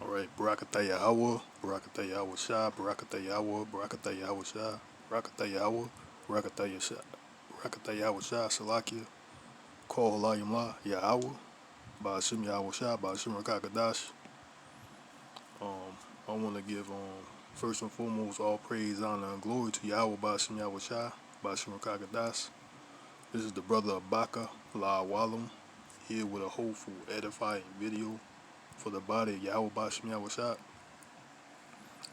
Alright, Barakatah Yahawah, Barakatah YAHAWAHSHI, Barakatah Yahawah, Barakatah YAHAWAHSHI, Barakatah Yahawah, Barakatah Yahawah, Barakatah YAHAWAHSHI, Salakia, Call Halayimlah, Yahawah, Ba'ashim YAHAWAHSHI, Ba'ashim Rakakadash. I want to give first and foremost all praise, honor, and glory to Yahweh, Ba'ashim YAHAWAHSHI, Ba'ashim Rakakadash. This is the brother of Baka, La Walam, here with a hopeful, edifying video for the body of Yahweh, Ba'ashim YAHAWAHSHI.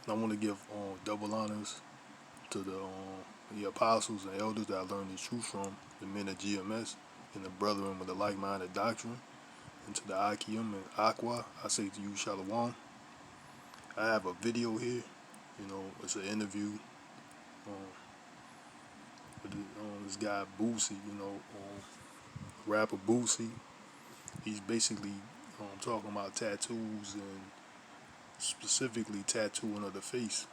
And I want to give double honors to the apostles and elders that I learned the truth from, the men of GMS, and the brethren with a like-minded doctrine, and to the Akim and Aqua, I say to you, Shalom. I have a video here, it's an interview um, with this guy Boosie, rapper Boosie. He's basically talking about tattoos and specifically tattooing of the face.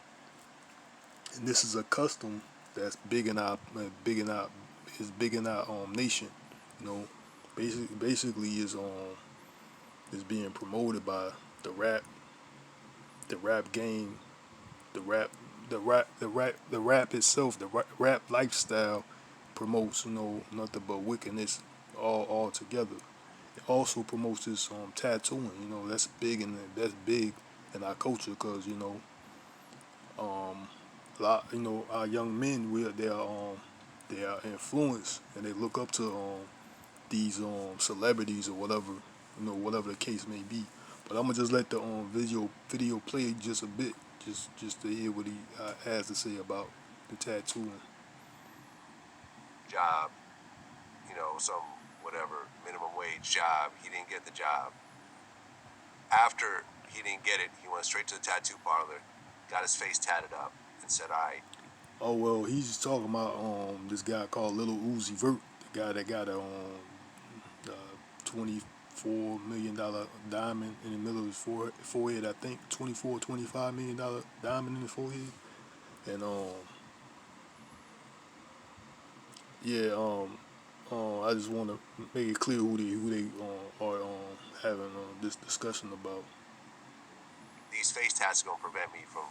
And this is a custom that's big in our nation. You know, basically is being promoted by the rap game, the rap itself, the rap lifestyle promotes nothing but wickedness all together. It also promotes this tattooing. That's big in our culture because a lot, our young men, they are influenced and they look up to these celebrities or whatever, whatever the case may be. But I'm gonna just let the video play just a bit, just to hear what he has to say about the tattooing. Job, some whatever minimum wage job. He didn't get the job. After he didn't get it, he went straight to the tattoo parlor, got his face tatted up, and said, Oh well, he's talking about this guy called Little Uzi Vert, the guy that got a $24 million diamond in the middle of his forehead. I think 24, $25 million diamond in his forehead, and yeah, I just want to make it clear who they are having this discussion about. these face tats are going to prevent me from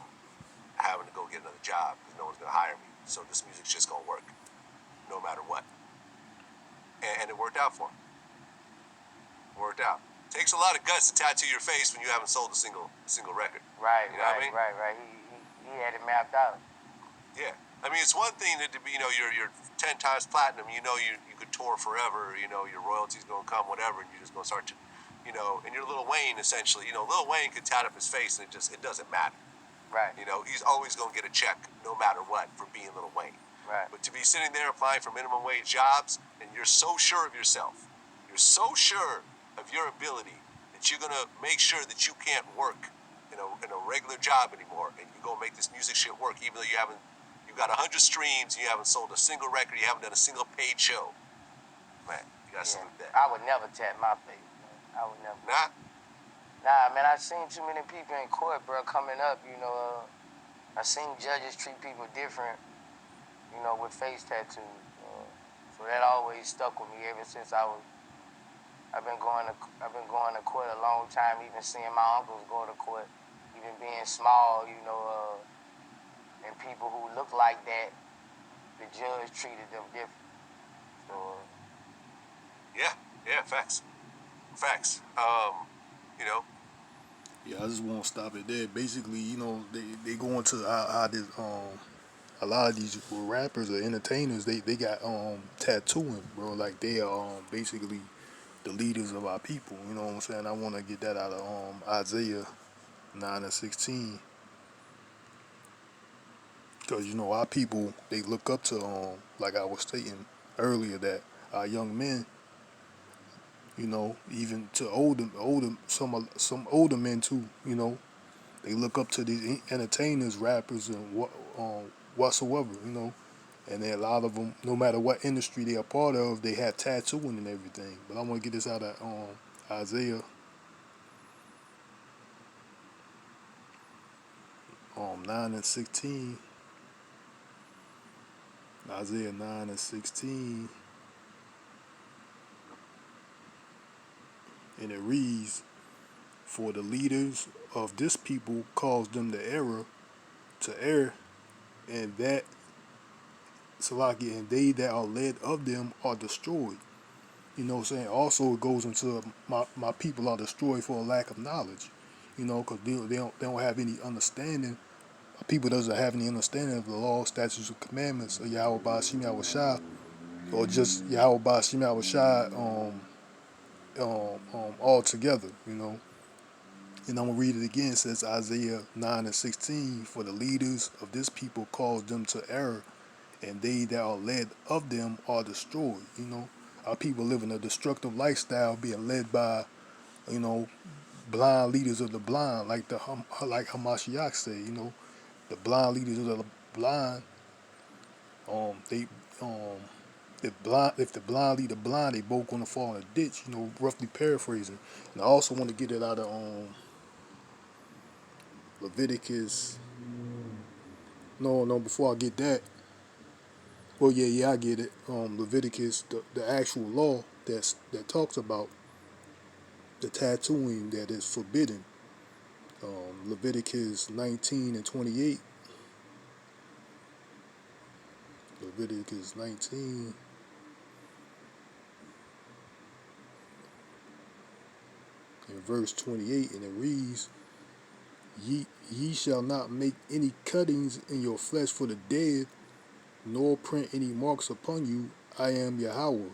having to go get another job because no one's going to hire me. So this music's just going to work no matter what. And it worked out for him. Worked out. Takes a lot of guts to tattoo your face when you haven't sold a single record. Right, you know what I mean? right. He had it mapped out. Yeah. I mean, it's one thing that you're 10 times platinum. You could tour forever. Your royalties gonna come, whatever, and you're just gonna start to, and you're Lil Wayne essentially. Lil Wayne could tat up his face and it doesn't matter. Right. He's always gonna get a check no matter what for being Lil Wayne. Right. But to be sitting there applying for minimum wage jobs and you're so sure of yourself, you're so sure of your ability that you're gonna make sure that you can't work in a regular job anymore, and you're gonna make this music shit work, even though you got 100 streams, you haven't sold a single record, you haven't done a single paid show. Man, you gotta salute that. I would never tat my face, man. I would never. Nah? Nah, man, I've seen too many people in court, bro, coming up, I've seen judges treat people different, with face tattoos. So that always stuck with me ever since I've been going to court a long time, even seeing my uncles go to court, even being small, and people who look like that, the judge treated them different. So, Yeah, facts. Yeah, I just want to stop it there. Basically, they go into how this a lot of these rappers or entertainers they got tattooing, bro. Like they are basically the leaders of our people. You know what I'm saying? I want to get that out of Isaiah 9:16, because our people, they look up to like I was stating earlier, that our young men, even to some older men too, they look up to these entertainers, rappers, and whatsoever, and then a lot of them, no matter what industry they are part of, they have tattooing and everything. But I want to get this out of Isaiah 9:16. Isaiah 9:16, and it reads, for the leaders of this people cause them to err, and that Salaki, and they that are led of them are destroyed. You know what I'm saying? Also, it goes into my people are destroyed for a lack of knowledge. You know, because they don't have any understanding. My people doesn't have any understanding of the law, statutes, and commandments of Yahweh Ba'ashim Yahushai, or just Yahweh Ba'ashim Yahushai altogether. You know, and I'm gonna read it again. It says Isaiah 9:16, for the leaders of this people cause them to err, and they that are led of them are destroyed. You know, our people living a destructive lifestyle, being led by, you know, blind leaders of the blind, like like Hamashiach said. You know, the blind leaders of the blind. They if the blind lead the blind, they both gonna fall in a ditch. You know, roughly paraphrasing. And I also want to get it out of Leviticus. No, before I get that, well, yeah, I get it. Leviticus, the actual law that talks about the tattooing that is forbidden. Leviticus 19 and 28. Leviticus 19 and verse 28, and it reads, ye shall not make any cuttings in your flesh for the dead, nor print any marks upon you. I am Yahawah.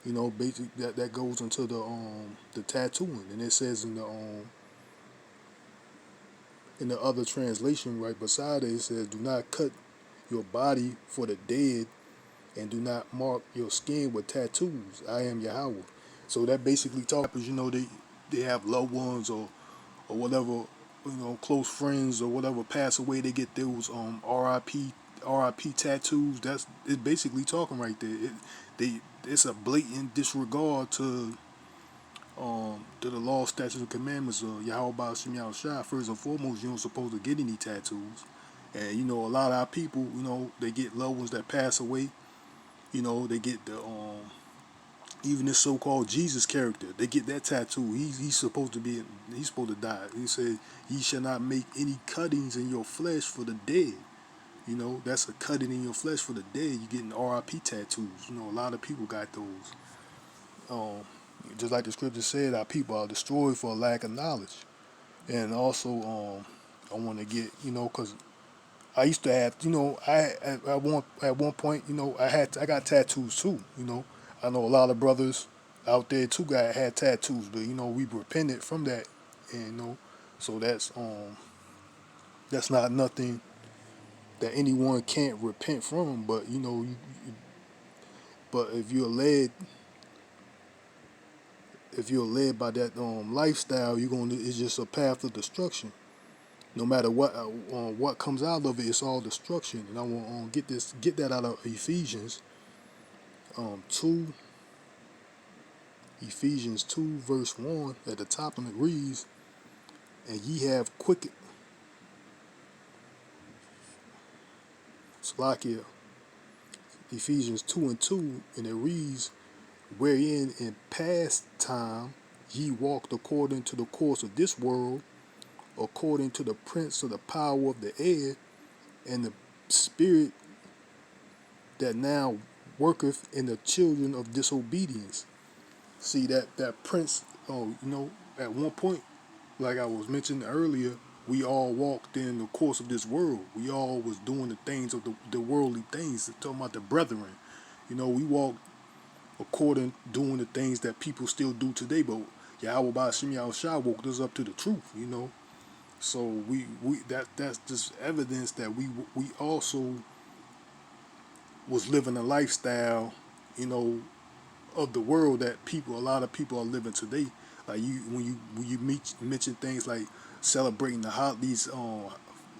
You know, basically that goes into the tattooing, and it says in the other translation right beside it, it says, do not cut your body for the dead, and do not mark your skin with tattoos. I am Yahawah. So that basically talks, you know, they have loved ones or whatever, you know, close friends or whatever pass away, they get those RIP tattoos. It's basically talking right there. It's a blatant disregard to the law, statutes, and commandments of Yahweh Ba'ashim Yahushai. First and foremost, you don't supposed to get any tattoos. And you know, a lot of our people, you know, they get loved ones that pass away. You know, they get the even this so-called Jesus character, they get that tattoo. He's supposed to die. He said, "Ye shall not make any cuttings in your flesh for the dead." You know, that's a cutting in your flesh for the dead. You getting RIP tattoos. You know, a lot of people got those. Um, just like the scripture said, our people are destroyed for a lack of knowledge. And also, I want to get, you know, because I used to have, you know, at one point, you know, I got tattoos too. You know, I know a lot of brothers out there too had tattoos, but you know, we repented from that, and you know, so that's not nothing that anyone can't repent from. But you know, but if you're led by that lifestyle, it's just a path of destruction. No matter what comes out of it, it's all destruction. And I want to get that out of Ephesians 2, Ephesians 2 verse 1 at the top, and it reads, and ye have quickened, Salakia, Ephesians 2 and 2, and it reads, wherein in past time ye walked according to the course of this world, according to the prince of the power of the air, and the spirit that now worketh in the children of disobedience. See that prince, you know, at one point, like I was mentioning earlier, we all walked in the course of this world. We all was doing the things of the worldly things, talking about the brethren. You know, we walked doing the things that people still do today, but Yahweh Ba'ashim Yahushua woke us up to the truth, you know. So that's just evidence that we also was living a lifestyle, you know, of the world that a lot of people are living today. Like when you mention things like celebrating these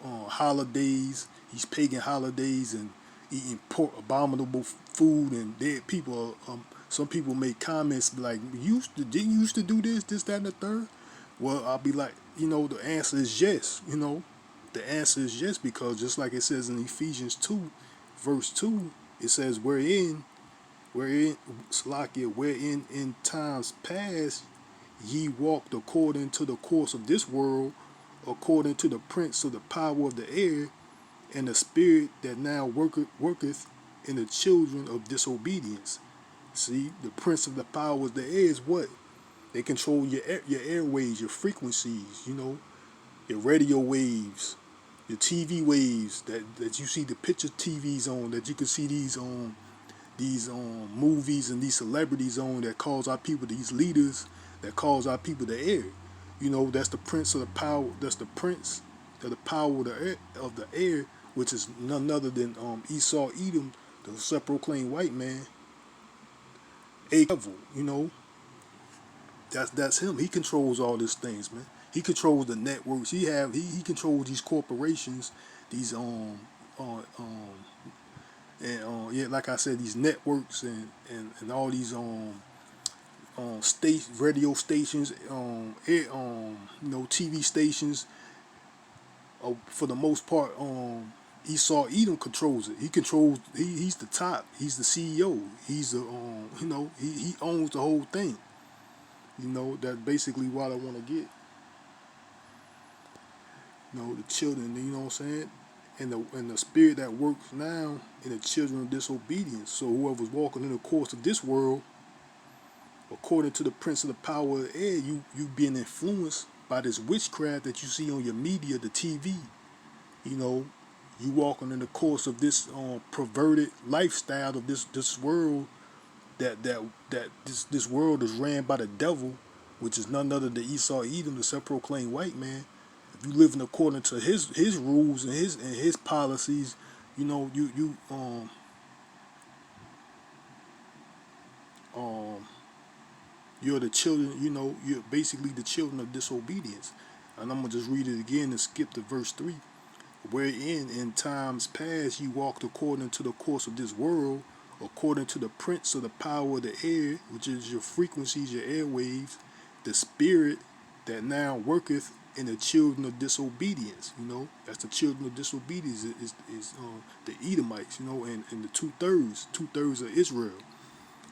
holidays, these pagan holidays, and eating abominable food, and dead people. Some people make comments like, didn't you used to do this, that, and the third?" Well, I'll be like, you know, the answer is yes. You know, the answer is yes, because just like it says in Ephesians 2, verse 2, it says, wherein Salakia, wherein in times past ye walked according to the course of this world, according to the prince of the power of the air, and the spirit that now worketh in the children of disobedience. See, the prince of the power of the air is what? They control your airways, your frequencies, your radio waves, your TV waves that you see the picture TVs on, that you can see these movies and these celebrities on, that calls our people, these leaders that calls our people to air. That's the prince of the power. That's the prince of the power of the air, which is none other than Esau Edom, the self-proclaimed white man. A devil, that's him. He controls all these things, man. He controls the networks. He controls these corporations, these and yeah, like I said, these networks and all these radio stations, TV stations. For the most part, Esau Edom controls it. He controls. He's the top. He's the CEO. He's the he owns the whole thing. That's basically what I want to get. The children. You know what I'm saying? And the spirit that works now in the children of disobedience. So whoever's walking in the course of this world, according to the prince of the power of the air, you being influenced by this witchcraft that you see on your media, the TV. You walking in the course of this perverted lifestyle of this world, that this world is ran by the devil, which is none other than Esau Edom, the self-proclaimed white man. If you living according to his rules and his policies, you're the children. You're basically the children of disobedience. And I'm gonna just read it again and skip to verse 3. Wherein in times past ye walked according to the course of this world, according to the prince of the power of the air, which is your frequencies, your airwaves, the spirit that now worketh in the children of disobedience. That's the children of disobedience is the Edomites, and the two-thirds of Israel,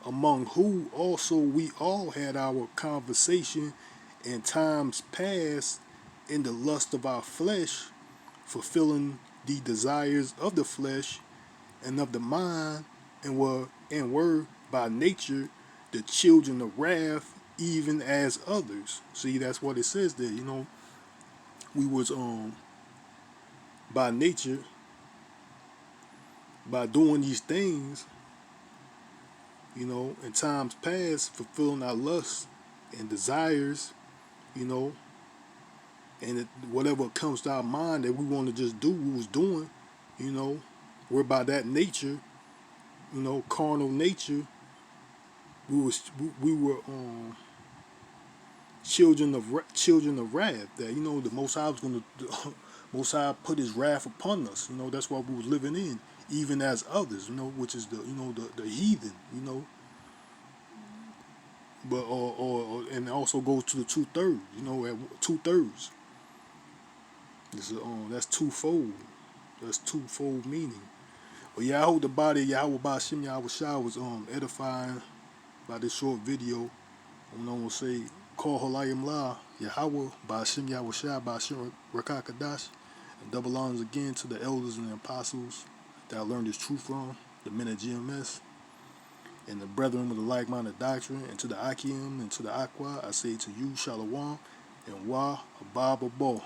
among who also we all had our conversation in times past in the lust of our flesh, fulfilling the desires of the flesh and of the mind, and were by nature the children of wrath, even as others. See, that's what it says there. We was by nature, by doing these things, in times past, fulfilling our lusts and desires, and whatever comes to our mind that we want to just do, we was doing, we're by that nature, carnal nature. We were children of wrath. That the Most High was going to, Most High put His wrath upon us. That's what we was living in, even as others. Which is the heathen. But and it also goes to the 2/3. At 2/3. That's twofold. That's twofold meaning. But yeah, I hope the body of YAHAWAHSHI was edifying by this short video. I'm gonna say, call Halayim La, Yahawah, Ba'ashim YAHAWAHSHI, Ba'ashim Rakakadash, and double honors again to the elders and the apostles that I learned this truth from, the men at GMS, and the brethren with the like-minded doctrine, and to the Akim and to the Aqua, I say to you, Shalom, and Wa Ababa Bo.